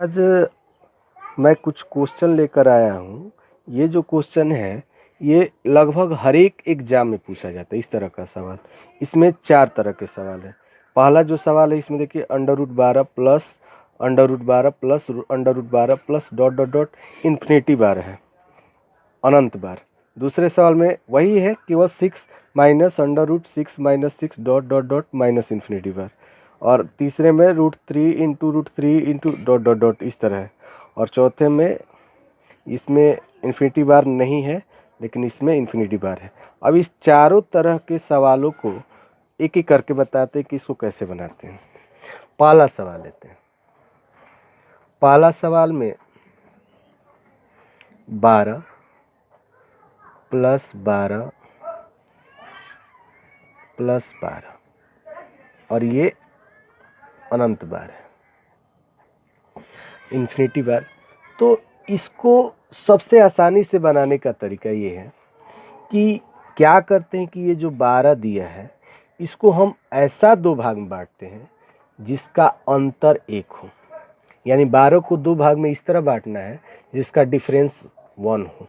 आज मैं कुछ क्वेश्चन लेकर आया हूँ। ये जो क्वेश्चन है ये लगभग हर एक एग्ज़ाम में पूछा जाता है इस तरह का सवाल। इसमें 4 तरह के सवाल हैं। पहला जो सवाल है इसमें देखिए √12 plus √12 plus √12 plus dot dot dot infinity बार है, अनंत बार। दूसरे सवाल में वही है, केवल 6 minus √6 minus 6 dot dot dot minus infinity बार। और तीसरे में √3 into √3 into dot dot dot इस तरह है। और चौथे में इसमें इन्फिनिटी बार नहीं है लेकिन इसमें इन्फिनिटी बार है। अब इस चारों तरह के सवालों को एक एक करके बताते हैं कि इसको कैसे बनाते हैं। पहला सवाल लेते हैं। पहला सवाल में 12 प्लस 12 प्लस 12 और ये अनंत बार है, इन्फिनिटी बार। तो इसको सबसे आसानी से बनाने का तरीका ये है कि क्या करते हैं कि ये जो 12 दिया है इसको हम ऐसा 2 भाग में बांटते हैं जिसका अंतर 1 हो। यानी 12 को 2 भाग में इस तरह बांटना है जिसका डिफरेंस 1 हो,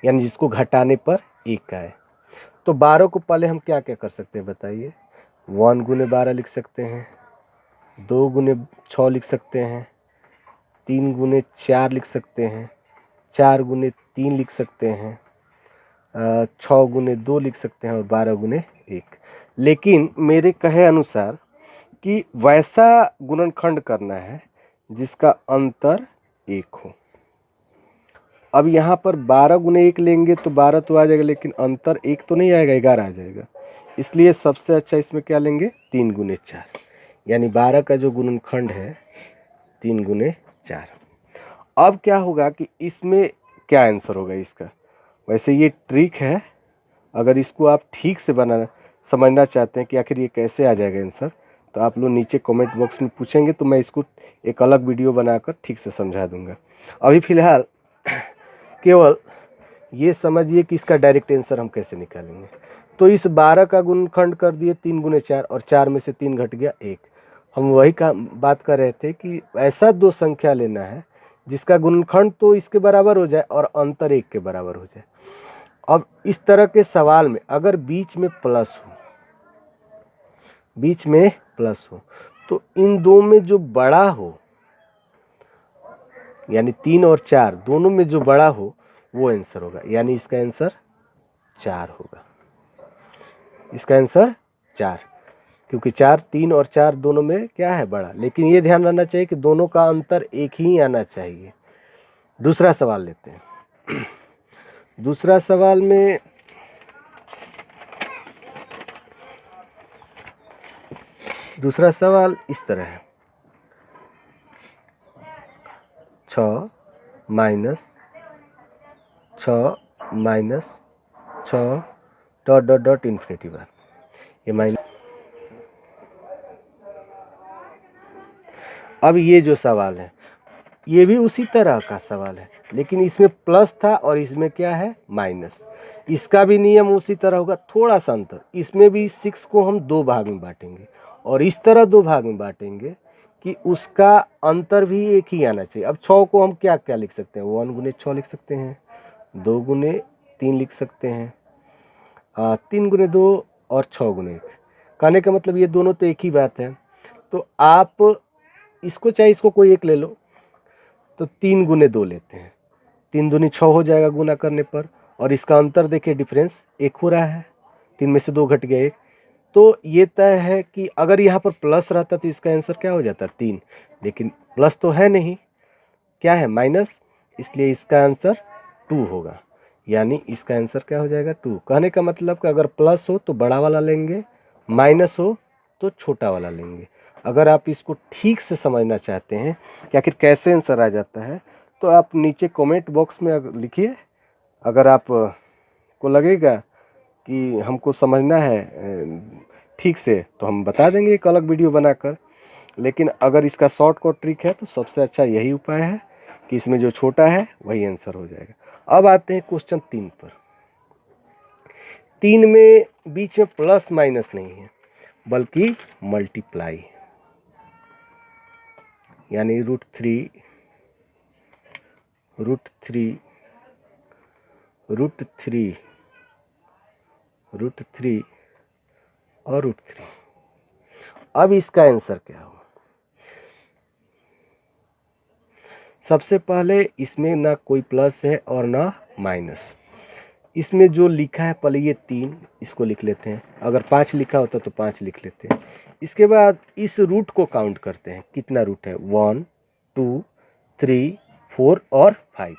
यानी जिसको घटाने पर 1 आए। तो 12 को पहले हम क्या क्या कर सकते हैं बताइए। 1 गुने 12 लिख सकते हैं, 2 गुने 6 लिख सकते हैं, 3 गुने 4 लिख सकते हैं, 4 गुने 3 लिख सकते हैं, 6 गुने 2 लिख सकते हैं और 12 गुने 1। लेकिन मेरे कहे अनुसार कि वैसा गुणनखंड करना है जिसका अंतर 1 हो। अब यहाँ पर 12 गुने 1 लेंगे तो 12 तो आ जाएगा लेकिन अंतर 1 तो नहीं आएगा, 11 आ जाएगा। इसलिए सबसे अच्छा इसमें क्या लेंगे, 3 गुने 4, यानी 12 का जो गुणनखंड है 3 गुने 4। अब क्या होगा कि इसमें क्या आंसर होगा इसका। वैसे ये ट्रिक है, अगर इसको आप ठीक से बनाना समझना चाहते हैं कि आखिर ये कैसे आ जाएगा आंसर, तो आप लोग नीचे कमेंट बॉक्स में पूछेंगे तो मैं इसको एक अलग वीडियो बनाकर ठीक से समझा दूंगा। अभी फ़िलहाल केवल ये समझिए कि इसका डायरेक्ट आंसर हम कैसे निकालेंगे। तो इस 12 का गुणनखंड कर दिए 3 गुने 4 और 4 में से 3 घट गया 1। हम वही का बात कर रहे थे कि ऐसा 2 संख्या लेना है जिसका गुणनखंड तो इसके बराबर हो जाए और अंतर 1 के बराबर हो जाए। अब इस तरह के सवाल में अगर बीच में प्लस हो, तो इन दो में जो बड़ा हो, यानी 3 और 4 दोनों में जो बड़ा हो वो आंसर होगा, यानी इसका आंसर 4 होगा। इसका आंसर 4, क्योंकि 4, 3 और 4 दोनों में क्या है, बड़ा। लेकिन ये ध्यान रखना चाहिए कि दोनों का अंतर 1 ही आना चाहिए। दूसरा सवाल लेते हैं। दूसरा सवाल में दूसरा सवाल इस तरह है, 6 minus 6 dot dot dot infinity बार। ये माइनस। अब ये जो सवाल है ये भी उसी तरह का सवाल है, लेकिन इसमें प्लस था और इसमें क्या है, माइनस। इसका भी नियम उसी तरह होगा, थोड़ा सा अंतर। इसमें भी 6 को हम 2 भाग में बांटेंगे और इस तरह 2 भाग में बांटेंगे कि उसका अंतर भी 1 ही आना चाहिए। अब 6 को हम क्या क्या लिख सकते हैं, 1 गुने 6 लिख सकते हैं, 2 गुने 3 लिख सकते हैं, 3 गुने 2 और 6 गुने 1। कहने का मतलब ये दोनों तो एक ही बात है। तो आप इसको चाहे इसको कोई एक ले लो, तो 3 गुने 2 लेते हैं, 3 दूनी 6 हो जाएगा गुना करने पर। और इसका अंतर देखिए, डिफरेंस 1 हो रहा है, 3 में से 2 घट गया 1। तो ये तय है कि अगर यहाँ पर प्लस रहता तो इसका आंसर क्या हो जाता, 3। लेकिन प्लस तो है नहीं, क्या है, माइनस। इसलिए इसका आंसर 2 होगा, यानी इसका आंसर क्या हो जाएगा, 2। कहने का मतलब कि अगर प्लस हो तो बड़ा वाला लेंगे, माइनस हो तो छोटा वाला लेंगे। अगर आप इसको ठीक से समझना चाहते हैं कि आखिर कैसे आंसर आ जाता है, तो आप नीचे कमेंट बॉक्स में लिखिए। अगर आप को लगेगा कि हमको समझना है ठीक से, तो हम बता देंगे एक अलग वीडियो बनाकर। लेकिन अगर इसका शॉर्टकट ट्रिक है तो सबसे अच्छा यही उपाय है कि इसमें जो छोटा है वही आंसर हो जाएगा। अब आते हैं क्वेश्चन 3 पर। 3 में बीच में प्लस माइनस नहीं है बल्कि मल्टीप्लाई, यानी √3 √3 √3 √3 और √3। अब इसका आंसर क्या होगा? सबसे पहले इसमें ना कोई प्लस है और ना माइनस। इसमें जो लिखा है पहले ये 3, इसको लिख लेते हैं। अगर 5 लिखा होता तो 5 लिख लेते हैं। इसके बाद इस रूट को काउंट करते हैं, कितना रूट है? 1 2 3 4 और 5।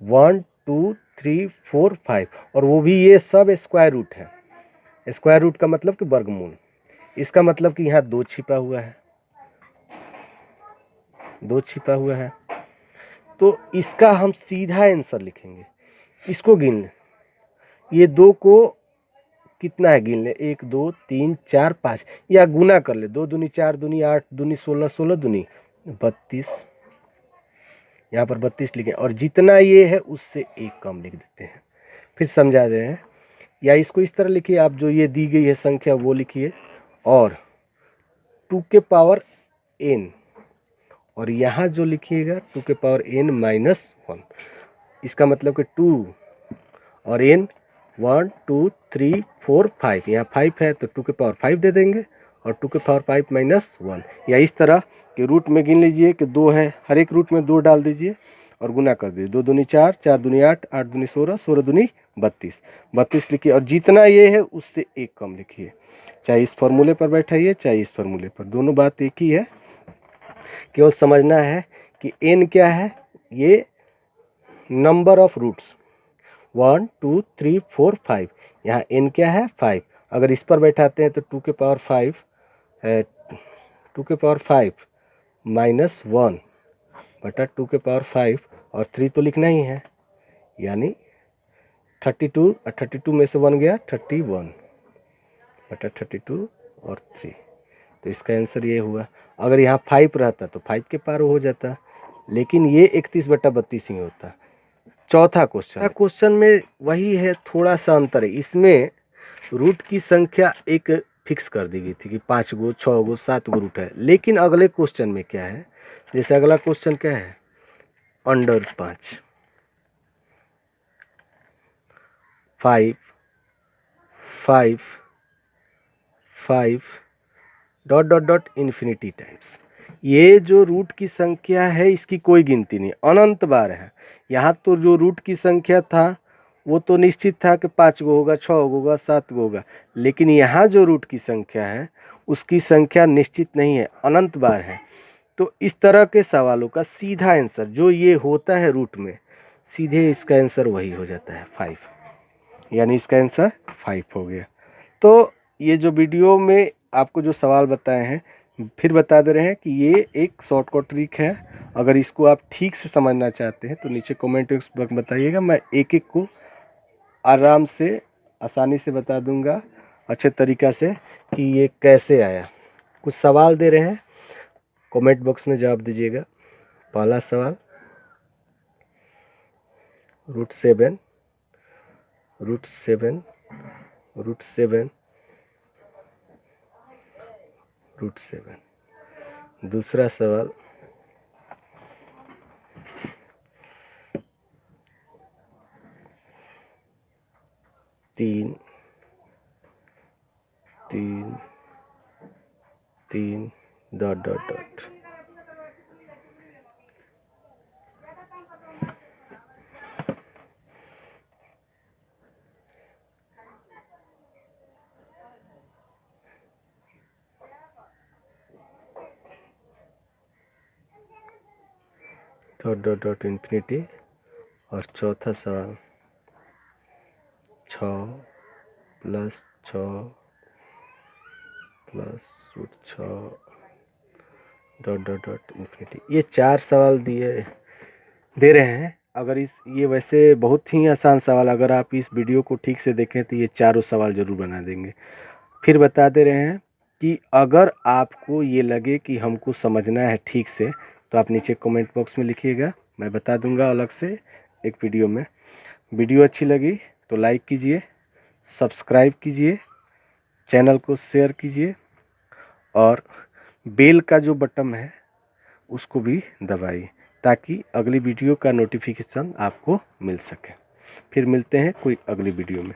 1 2 3 4 5, और वो भी ये सब स्क्वायर रूट है। स्क्वायर रूट का मतलब कि वर्गमूल। इसका मतलब कि यहाँ 2 छिपा हुआ है, 2 छिपा हुआ है। तो इसका हम सीधा आंसर लिखेंगे। इसको गिन लें, ये 2 को कितना है गिन ले, 1 2 3 4 5, या गुना कर ले। 2 दूनी 4 दूनी 8 दूनी 16, 16 दूनी 32। यहाँ पर 32 लिखे, और जितना ये है उससे 1 कम लिख देते हैं। फिर समझा दे रहे हैं, या इसको इस तरह लिखिए आप, जो ये दी गई है संख्या वो लिखिए, और 2 के पावर n, और यहाँ जो लिखिएगा 2 के पावर n माइनस 1। इसका मतलब कि 2 और n 1 2 3 4 5, यहाँ 5 है तो 2 के पावर 5 दे देंगे, और 2 के पावर 5 माइनस 1, या इस तरह के रूट में गिन लीजिए कि 2 है, हर एक रूट में 2 डाल दीजिए और गुना कर दीजिए। 2 दूनी 4 4 दूनी 8 8 दूनी 16 16 दूनी 32 32 लिखिए, और जितना ये है उससे 1 कम लिखिए। चाहे इस फॉर्मूले पर बैठाइए चाहे इस फॉर्मूले पर, दोनों बात एक ही है। केवल समझना है कि n क्या है, ये नंबर ऑफ रूट्स 1 2 3 4 5, यहाँ n क्या है 5। अगर इस पर बैठाते हैं तो 2 के पावर 5 है, 2 के पावर 5 माइनस 1 बटा 2 के पावर 5, और 3 तो लिखना ही है, यानी 32, 32 में से 1 गया 31 बटा 32 और 3। तो इसका आंसर ये हुआ। अगर यहाँ 5 रहता तो 5 के पार हो जाता, लेकिन ये 31 बटा 32 ही होता। चौथा क्वेश्चन में वही है, थोड़ा सा अंतर है। इसमें रूट की संख्या एक फिक्स कर दी गई थी कि 5 गो 6 गो 7 गो रूट है, लेकिन अगले क्वेश्चन में क्या है, जैसे अगला क्वेश्चन क्या है, under 5 5 5 5 dot dot dot infinity times. ये जो रूट की संख्या है इसकी कोई गिनती नहीं, अनंत बार है। यहाँ तो जो रूट की संख्या था वो तो निश्चित था कि 5 गो होगा 6 गो होगा 7 गो होगा, लेकिन यहाँ जो रूट की संख्या है उसकी संख्या निश्चित नहीं है, अनंत बार है। तो इस तरह के सवालों का सीधा आंसर जो ये होता है रूट में, सीधे इसका आंसर वही हो जाता है 5, यानी इसका आंसर 5 हो गया। तो ये जो वीडियो में आपको जो सवाल बताए हैं, फिर बता दे रहे हैं कि ये एक शॉर्टकट ट्रिक है। अगर इसको आप ठीक से समझना चाहते हैं तो नीचे कमेंट बॉक्स में बताइएगा, मैं एक एक को आराम से आसानी से बता दूंगा अच्छे तरीक़ा से कि ये कैसे आया। कुछ सवाल दे रहे हैं, कमेंट बॉक्स में जवाब दीजिएगा। पहला सवाल, √7 √7 √7 √7। दूसरा सवाल, 3 3 3 dot dot dot. Dot dot dot infinity. और चौथा सवाल, 6 + 6 + √6 डॉट डॉट डॉट इन्फिनिटी। ये 4 सवाल दे रहे हैं। अगर ये वैसे बहुत ही आसान सवाल, अगर आप इस वीडियो को ठीक से देखें तो ये चारों सवाल ज़रूर बना देंगे। फिर बता दे रहे हैं कि अगर आपको ये लगे कि हमको समझना है ठीक से तो आप नीचे कमेंट बॉक्स में लिखिएगा, मैं बता दूंगा अलग से एक वीडियो में। वीडियो अच्छी लगी तो लाइक कीजिए, सब्सक्राइब कीजिए, चैनल को शेयर कीजिए, और बेल का जो बटन है उसको भी दबाइए, ताकि अगली वीडियो का नोटिफिकेशन आपको मिल सके। फिर मिलते हैं कोई अगली वीडियो में।